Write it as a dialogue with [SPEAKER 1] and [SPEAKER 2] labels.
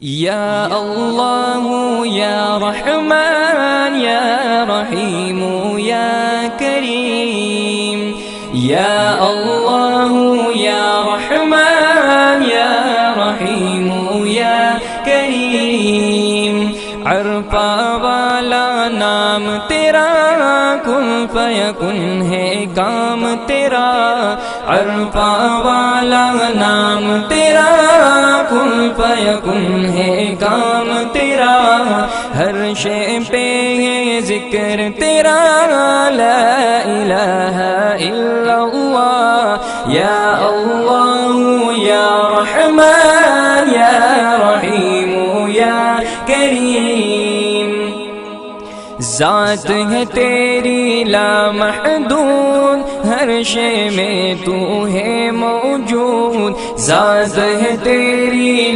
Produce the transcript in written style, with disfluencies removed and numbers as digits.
[SPEAKER 1] या अल्लाह या रहमान या रहीम या करीम। या अल्लाह या रहमान या रहीम या करीम। अरफा वाला नाम तेरा, कुन फयकुन है काम तेरा। अरफा वाला नाम तेरा, कुन फयकुन है काम तेरा। हर शे पे है जिक्र तेरा, ला इलाहा इल्लल्लाह। या अल्लाह या रहमान या रहीम या करीम। ज़ात है तेरी लामहदूद, हर शे में तू है मौजूद। ज़ात है तेरी